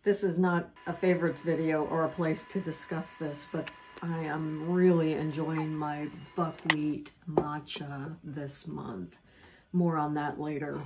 This is not a favorites video or a place to discuss this, but I am really enjoying my buckwheat matcha this month. More on that later.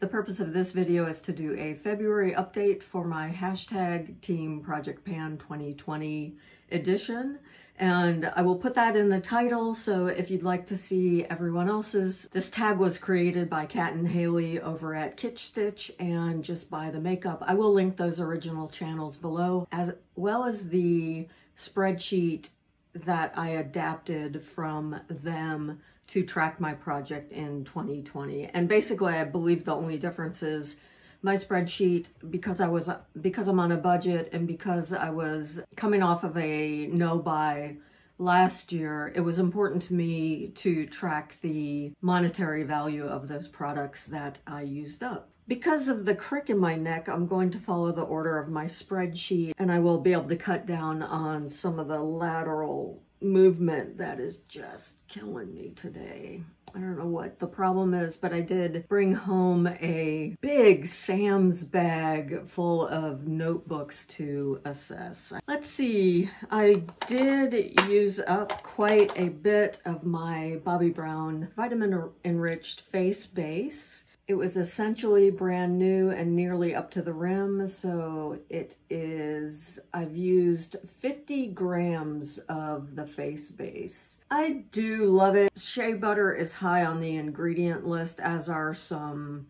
The purpose of this video is to do a February update for my hashtag Team Project Pan 2020 edition. And I will put that in the title, so if you'd like to see everyone else's. This tag was created by Kat and Haley over at Kitsch Stitch and Just Buy the Makeup. I will link those original channels below, as well as the spreadsheet that I adapted from them to track my project in 2020. And basically, I believe the only difference is my spreadsheet, because I'm on a budget and because I was coming off of a no-buy last year, it was important to me to track the monetary value of those products that I used up. Because of the crick in my neck, I'm going to follow the order of my spreadsheet, and I will be able to cut down on some of the lateral movement that is just killing me today. I don't know what the problem is, but I did bring home a big Sam's bag full of notebooks to assess. Let's see, I did use up quite a bit of my Bobbi Brown vitamin enriched face base. It was essentially brand new and nearly up to the rim, so it is, I've used 50 grams of the face base. I do love it. Shea butter is high on the ingredient list, as are some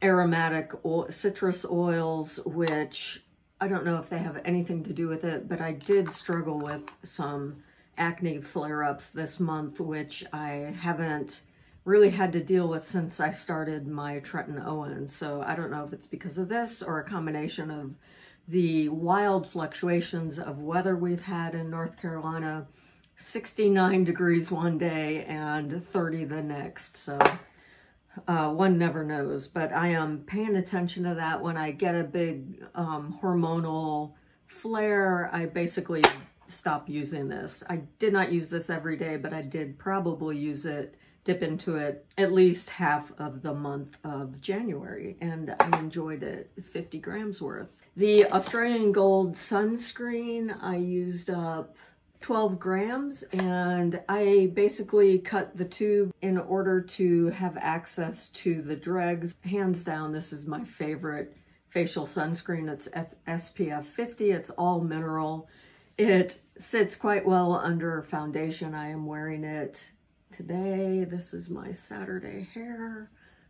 aromatic citrus oils, which I don't know if they have anything to do with it, but I did struggle with some acne flare-ups this month, which I haven't really had to deal with since I started my Tretinoin. So I don't know if it's because of this or a combination of the wild fluctuations of weather we've had in North Carolina. 69 degrees one day and 30 the next. So one never knows, but I am paying attention to that. When I get a big hormonal flare, I basically stop using this. I did not use this every day, but I did probably use it, dip into it at least half of the month of January, and I enjoyed it. 50 grams worth. The Australian Gold sunscreen, I used up 12 grams, and I basically cut the tube in order to have access to the dregs. Hands down, this is my favorite facial sunscreen. It's SPF 50. It's all mineral. It sits quite well under foundation. I am wearing it today. This is my Saturday hair,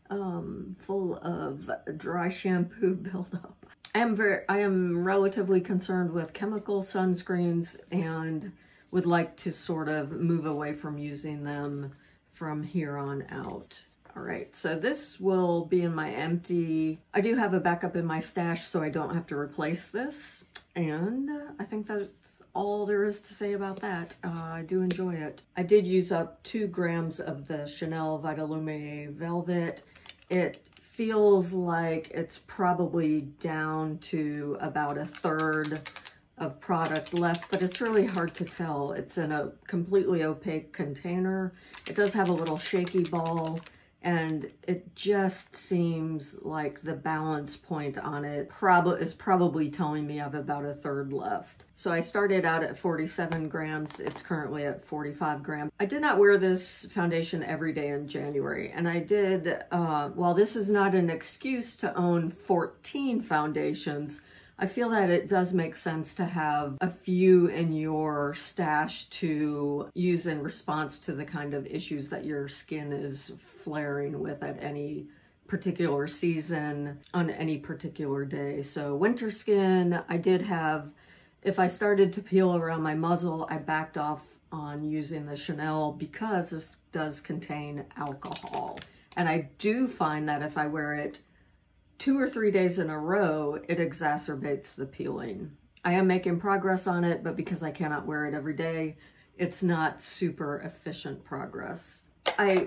full of dry shampoo buildup. I am relatively concerned with chemical sunscreens and would like to sort of move away from using them from here on out. All right, so this will be in my empty. I do have a backup in my stash, so I don't have to replace this. And I think that's all there is to say about that. I do enjoy it. I did use up 2 grams of the Chanel Vitalume Velvet. It feels like it's probably down to about a third of product left, but it's really hard to tell. It's in a completely opaque container. It does have a little shaky ball, and it just seems like the balance point on it is probably telling me I have about a third left. So I started out at 47 grams. It's currently at 45 grams. I did not wear this foundation every day in January, and I did, while this is not an excuse to own 14 foundations, I feel that it does make sense to have a few in your stash to use in response to the kind of issues that your skin is flaring with at any particular season, on any particular day. So winter skin, I did have, if I started to peel around my muzzle, I backed off on using the Chanel because this does contain alcohol. And I do find that if I wear it 2 or 3 days in a row, it exacerbates the peeling. I am making progress on it, but because I cannot wear it every day, it's not super efficient progress.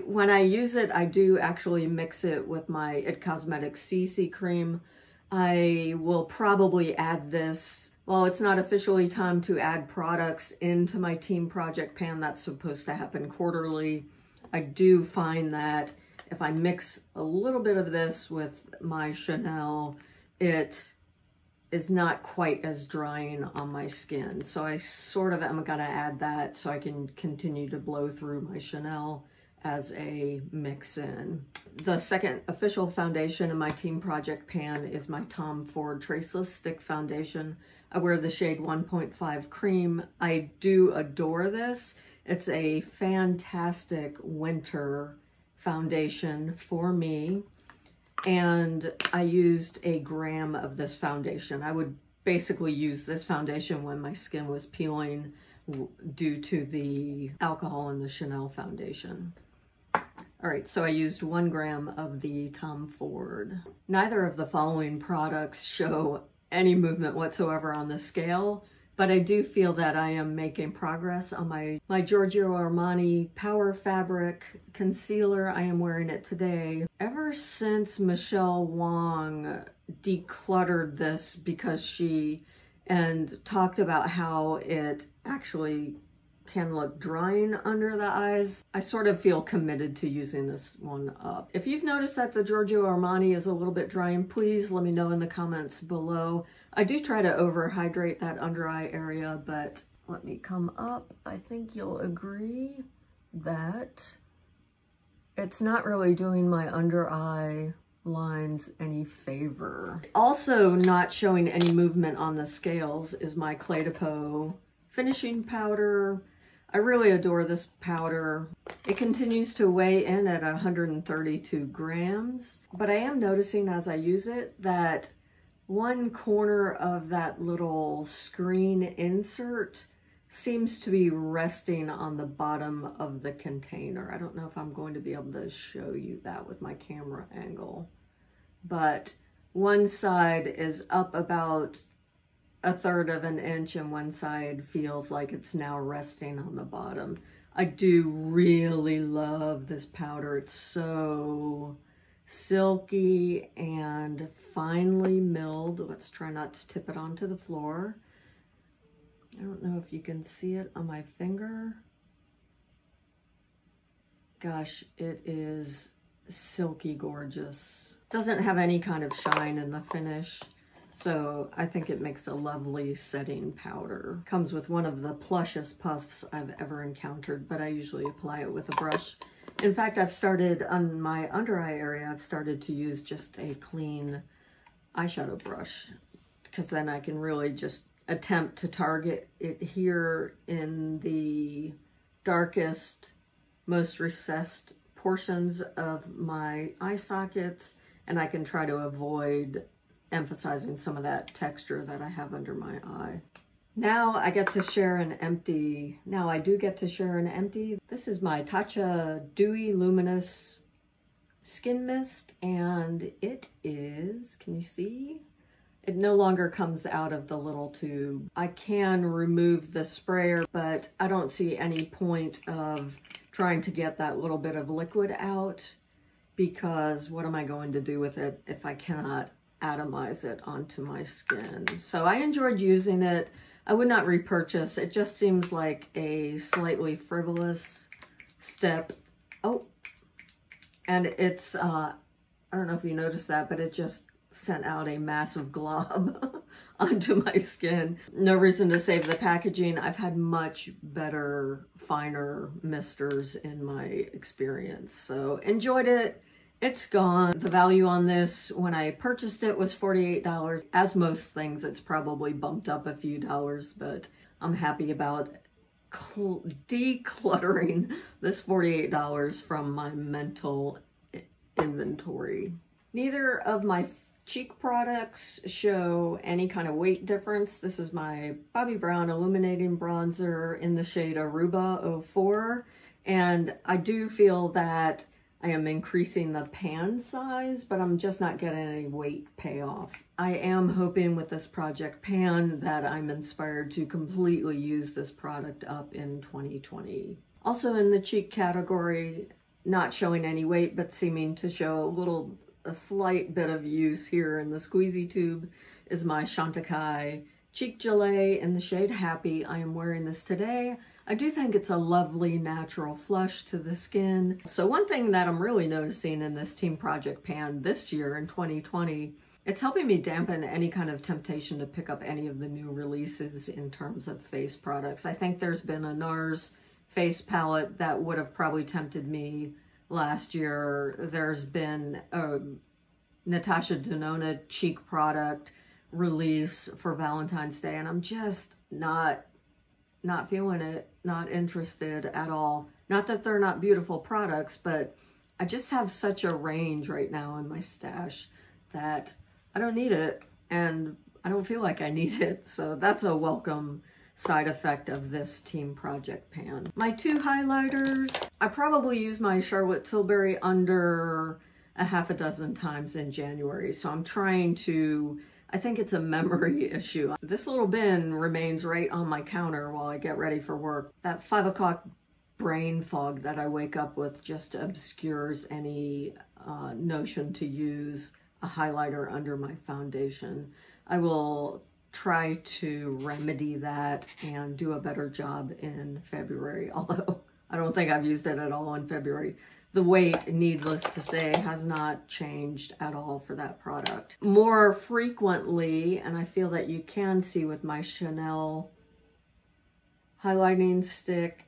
When I use it, I do actually mix it with my It Cosmetics CC cream. I will probably add this, well, it's not officially time to add products into my Team Project Pan. That's supposed to happen quarterly. I do find that if I mix a little bit of this with my Chanel, it is not quite as drying on my skin. So I sort of am gonna add that so I can continue to blow through my Chanel as a mix-in. The second official foundation in my team project pan is my Tom Ford Traceless Stick Foundation. I wear the shade 1.5 Cream. I do adore this. It's a fantastic winter foundation for me. And I used a gram of this foundation. I would basically use this foundation when my skin was peeling due to the alcohol in the Chanel foundation. All right, so I used 1 gram of the Tom Ford. Neither of the following products show any movement whatsoever on the scale, but I do feel that I am making progress on my Giorgio Armani Power Fabric Concealer. I am wearing it today. Ever since Michelle Wong decluttered this and talked about how it actually can look drying under the eyes, I sort of feel committed to using this one up. If you've noticed that the Giorgio Armani is a little bit drying, please let me know in the comments below. I do try to overhydrate that under eye area, but let me come up. I think you'll agree that it's not really doing my under eye lines any favor. Also not showing any movement on the scales is my Clé de Peau finishing powder. I really adore this powder. It continues to weigh in at 132 grams, but I am noticing as I use it that one corner of that little screen insert seems to be resting on the bottom of the container. I don't know if I'm going to be able to show you that with my camera angle, but one side is up about 1/3 of an inch and one side feels like it's now resting on the bottom. I do really love this powder. It's so silky and finely milled. Let's try not to tip it onto the floor. I don't know if you can see it on my finger. Gosh, it is silky gorgeous. Doesn't have any kind of shine in the finish. So I think it makes a lovely setting powder. Comes with one of the plushest puffs I've ever encountered, but I usually apply it with a brush. In fact, I've started on my under eye area, I've started to use just a clean eyeshadow brush, because then I can really just attempt to target it here in the darkest, most recessed portions of my eye sockets, and I can try to avoid emphasizing some of that texture that I have under my eye. Now I get to share an empty. Now I do get to share an empty. This is my Tatcha Dewy Luminous Skin Mist, and it is, can you see? It no longer comes out of the little tube. I can remove the sprayer, but I don't see any point of trying to get that little bit of liquid out, because what am I going to do with it if I cannot atomize it onto my skin? So I enjoyed using it. I would not repurchase. It just seems like a slightly frivolous step. Oh, and it's, I don't know if you noticed that, but it just sent out a massive glob onto my skin. No reason to save the packaging. I've had much better, finer misters in my experience. So enjoyed it. It's gone. The value on this when I purchased it was $48. As most things, it's probably bumped up a few dollars, but I'm happy about decluttering this $48 from my mental inventory. Neither of my cheek products show any kind of weight difference. This is my Bobbi Brown Illuminating Bronzer in the shade Aruba 04, and I do feel that I am increasing the pan size, but I'm just not getting any weight payoff. I am hoping with this project pan that I'm inspired to completely use this product up in 2020. Also in the cheek category, not showing any weight, but seeming to show a slight bit of use here in the squeezy tube, is my Chantecaille Cheek Gelée in the shade Happy. I am wearing this today. I do think it's a lovely natural flush to the skin. So one thing that I'm really noticing in this Team Project pan this year in 2020, it's helping me dampen any kind of temptation to pick up any of the new releases in terms of face products. I think there's been a NARS face palette that would have probably tempted me last year. There's been a Natasha Denona cheek product release for Valentine's Day, and I'm just not feeling it, not interested at all. Not that they're not beautiful products, but I just have such a range right now in my stash that I don't need it, and I don't feel like I need it. So that's a welcome side effect of this Team Project pan. My two highlighters, I probably use my Charlotte Tilbury under a half a dozen times in January. So I'm trying to, I think it's a memory issue. This little bin remains right on my counter while I get ready for work. That 5 o'clock brain fog that I wake up with just obscures any notion to use a highlighter under my foundation. I will try to remedy that and do a better job in February, although I don't think I've used it at all in February. The weight, needless to say, has not changed at all for that product. More frequently, and I feel that you can see with my Chanel highlighting stick,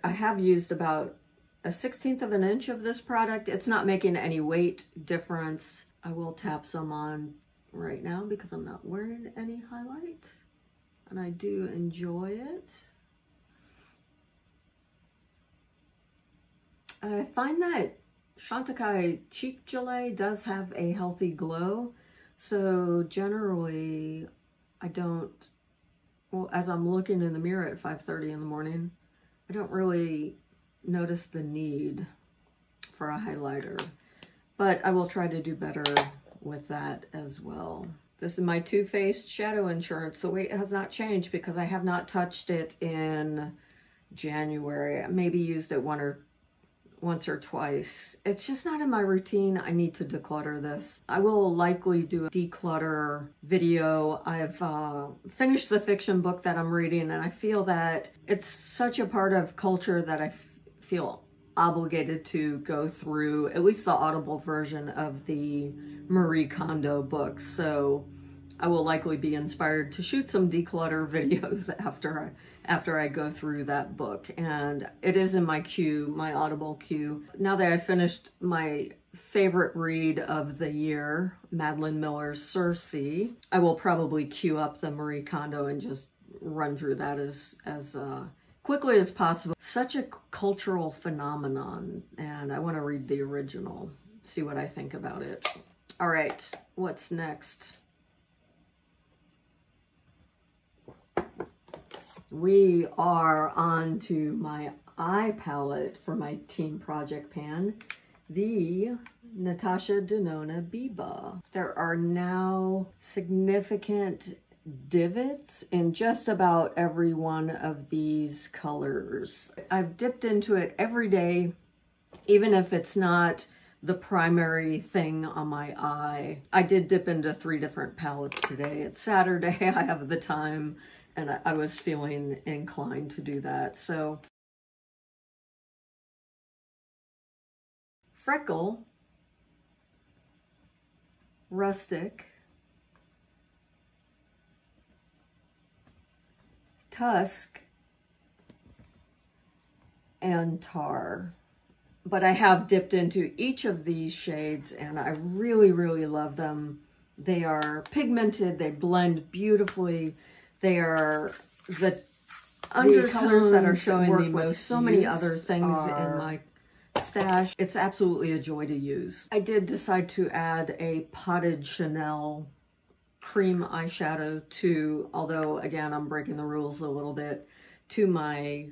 I have used about a 1/16 of an inch of this product. It's not making any weight difference. I will tap some on right now because I'm not wearing any highlight, and I do enjoy it. I find that Chantecaille Cheek Gelée does have a healthy glow, so generally I don't, well, as I'm looking in the mirror at 5:30 in the morning, I don't really notice the need for a highlighter, but I will try to do better with that as well. This is my Too Faced Shadow Insurance. The weight has not changed because I have not touched it in January. I maybe used it once or twice. It's just not in my routine. I need to declutter this. I will likely do a declutter video. I've finished the fiction book that I'm reading, and I feel that it's such a part of culture that I feel obligated to go through at least the Audible version of the Marie Kondo books. So I will likely be inspired to shoot some declutter videos after I go through that book. And it is in my queue, my Audible queue. Now that I've finished my favorite read of the year, Madeline Miller's Circe, I will probably queue up the Marie Kondo and just run through that as quickly as possible. Such a cultural phenomenon, and I want to read the original, see what I think about it. All right, what's next? We are on to my eye palette for my Team Project pan, the Natasha Denona Biba. There are now significant divots in just about every one of these colors. I've dipped into it every day, even if it's not the primary thing on my eye. I did dip into 3 different palettes today. It's Saturday, I have the time, and I was feeling inclined to do that. So Freckle, Rustic, Tusk, and Tar. But I have dipped into each of these shades, and I really, really love them. They are pigmented, they blend beautifully. They are the undercolors that are showing the most. So many other things in my stash. It's absolutely a joy to use. I did decide to add a Potted Chanel cream eyeshadow to, although again I'm breaking the rules a little bit, to my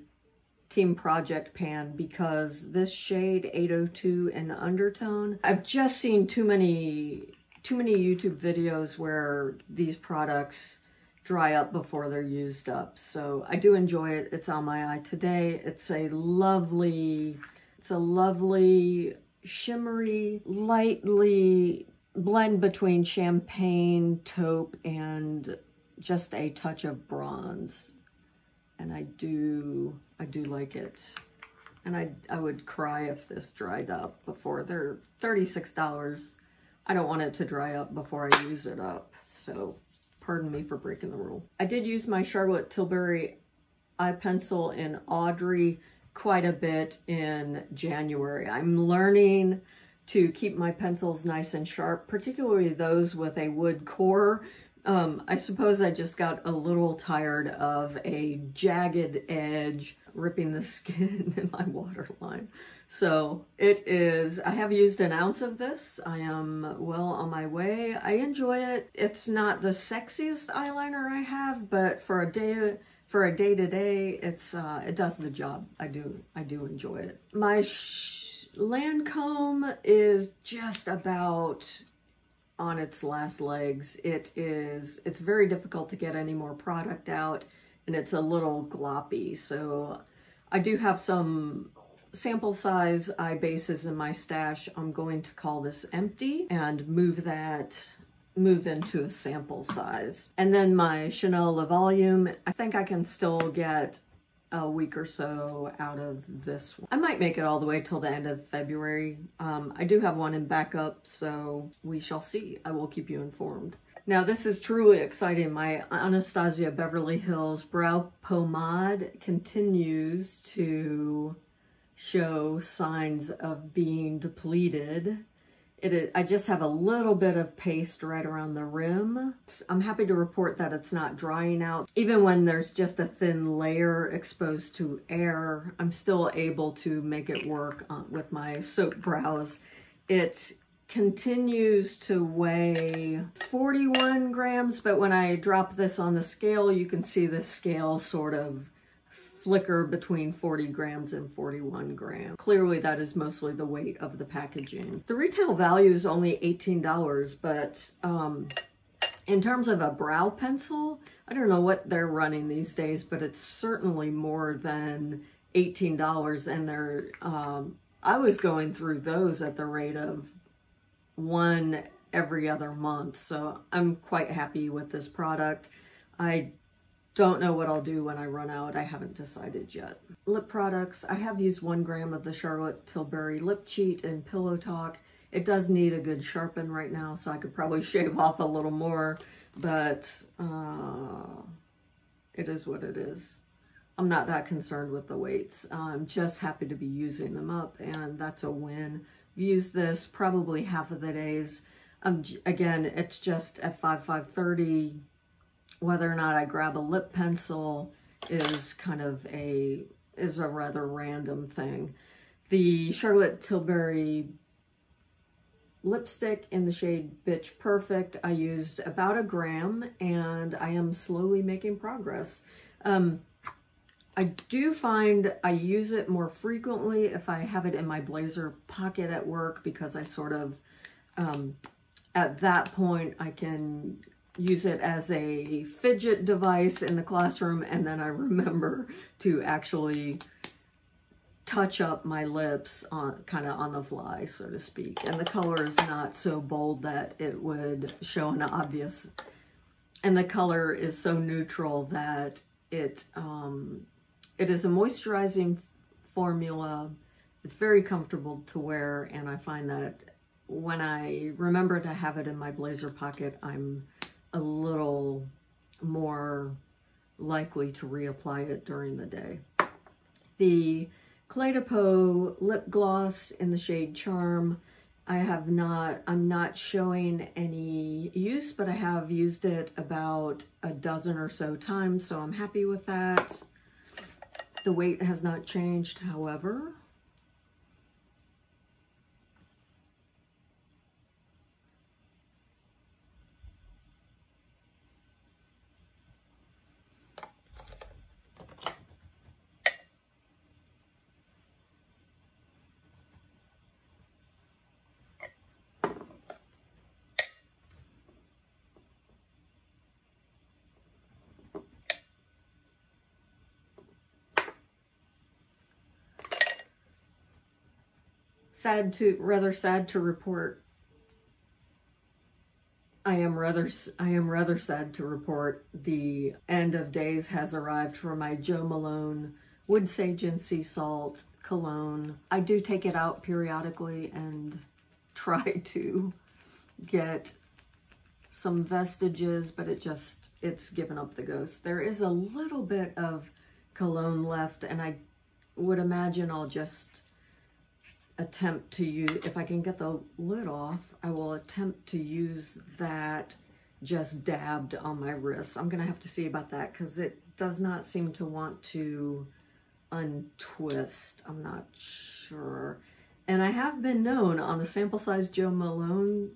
Team Project pan, because this shade 802 in Undertone, I've just seen too many YouTube videos where these products dry up before they're used up. So I do enjoy it. It's on my eye today. It's a lovely shimmery, lightly blend between champagne, taupe, and just a touch of bronze. And I do like it. And I would cry if this dried up before. They're $36. I don't want it to dry up before I use it up. So pardon me for breaking the rule. I did use my Charlotte Tilbury eye pencil in Audrey quite a bit in January. I'm learning to keep my pencils nice and sharp, particularly those with a wood core. I suppose I just got a little tired of a jagged edge ripping the skin in my waterline. So it is, I have used an ounce of this. I am well on my way. I enjoy it. It's not the sexiest eyeliner I have, but for a day-to-day, it does the job. I do enjoy it. My Lancome is just about on its last legs. It's very difficult to get any more product out, and it's a little gloppy. So I do have some sample size eye bases in my stash. I'm going to call this empty and move into a sample size. And then my Chanel Le Volume, I think I can still get a week or so out of this one. I might make it all the way till the end of February. I do have one in backup, so we shall see. I will keep you informed. Now this is truly exciting. My Anastasia Beverly Hills Brow Pomade continues to show signs of being depleted. I just have a little bit of paste right around the rim. I'm happy to report that it's not drying out. Even when there's just a thin layer exposed to air, I'm still able to make it work with my soaked brows. It continues to weigh 41 grams, but when I drop this on the scale, you can see the scale sort of flicker between 40 grams and 41 grams. Clearly that is mostly the weight of the packaging. The retail value is only $18, but in terms of a brow pencil, I don't know what they're running these days, but it's certainly more than $18. And I was going through those at the rate of one every other month. So I'm quite happy with this product. I don't know what I'll do when I run out. I haven't decided yet. Lip products. I have used 1 gram of the Charlotte Tilbury Lip Cheat and Pillow Talk. It does need a good sharpen right now, so I could probably shave off a little more, but it is what it is. I'm not that concerned with the weights. I'm just happy to be using them up, and that's a win. I've used this probably half of the days. Again, it's just at 5/5/30. Whether or not I grab a lip pencil is a rather random thing. The Charlotte Tilbury lipstick in the shade Bitch Perfect, I used about 1 gram, and I am slowly making progress. I do find I use it more frequently if I have it in my blazer pocket at work, because I sort of, at that point, I can use it as a fidget device in the classroom, and then I remember to actually touch up my lips kind of on the fly, so to speak. And the color is not so bold that it would show an obvious, and the color is so neutral that it is a moisturizing formula. It's very comfortable to wear, and I find that when I remember to have it in my blazer pocket, I'm a little more likely to reapply it during the day. The Clé de Peau lip gloss in the shade Charm, I'm not showing any use, but I have used it about a dozen or so times, so I'm happy with that. The weight has not changed, however. Rather sad to report, I am rather sad to report the end of days has arrived for my Jo Malone Wood Sage and Sea Salt cologne. I do take it out periodically and try to get some vestiges, but it's given up the ghost. There is a little bit of cologne left, and I would imagine I'll just attempt to use, if I can get the lid off, I will attempt to use that just dabbed on my wrists. I'm gonna have to see about that because it does not seem to want to untwist. I'm not sure. And I have been known on the sample size Jo Malone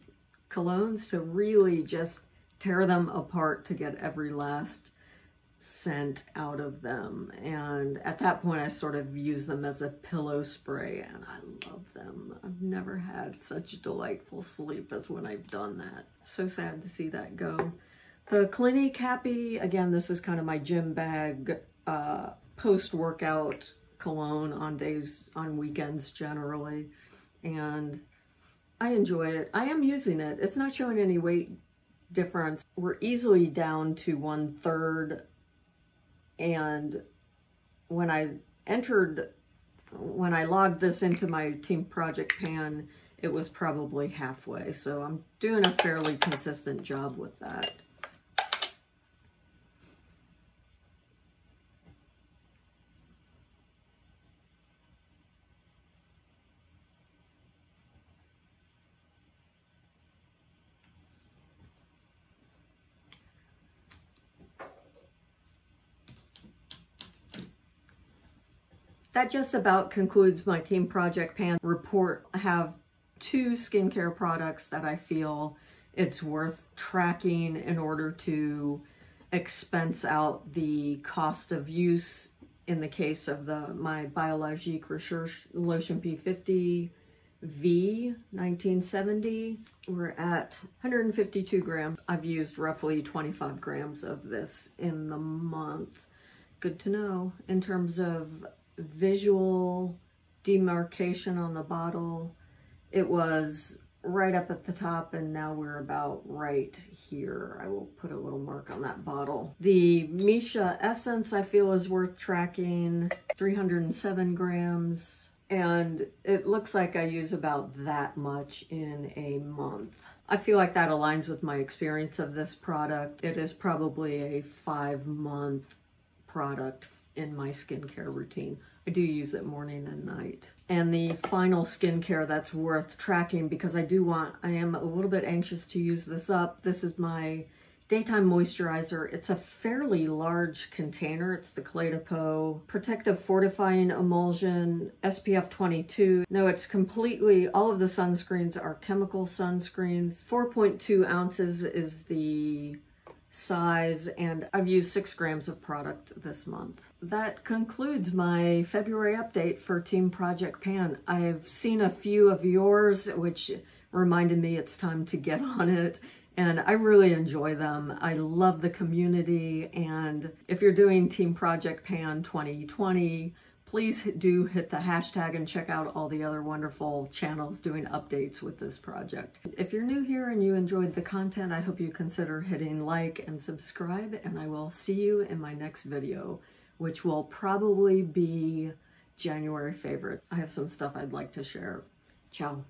colognes to really just tear them apart to get every last scent out of them, and at that point I sort of use them as a pillow spray, and I love them. I've never had such delightful sleep as when I've done that. So sad to see that go. The Clinique Happy, again, this is kind of my gym bag post-workout cologne on weekends generally, and I enjoy it. I am using it. It's not showing any weight difference. We're easily down to 1/3. And when I logged this into my Team Project Pan, it was probably halfway. So I'm doing a fairly consistent job with that. That just about concludes my Team Project Pan report. I have 2 skincare products that I feel it's worth tracking in order to expense out the cost of use. In the case of my Biologique Recherche Lotion P50 V 1970, we're at 152 grams. I've used roughly 25 grams of this in the month. Good to know. In terms of visual demarcation on the bottle, it was right up at the top, and now we're about right here. I will put a little mark on that bottle. The Misha Essence I feel is worth tracking, 307 grams, and it looks like I use about that much in a month. I feel like that aligns with my experience of this product. It is probably a 5-month product in my skincare routine. I do use it morning and night. And the final skincare that's worth tracking, because I am a little bit anxious to use this up. This is my daytime moisturizer. It's a fairly large container. It's the Clé de Peau Protective Fortifying Emulsion SPF 22. No, it's completely, all of the sunscreens are chemical sunscreens. 4.2 ounces is the size, and I've used 6 grams of product this month. That concludes my February update for Team Project Pan. I've seen a few of yours, which reminded me it's time to get on it, and I really enjoy them. I love the community, and if you're doing Team Project Pan 2020, please do hit the hashtag and check out all the other wonderful channels doing updates with this project. If you're new here and you enjoyed the content, I hope you consider hitting like and subscribe, and I will see you in my next video, which will probably be January favorite. I have some stuff I'd like to share. Ciao.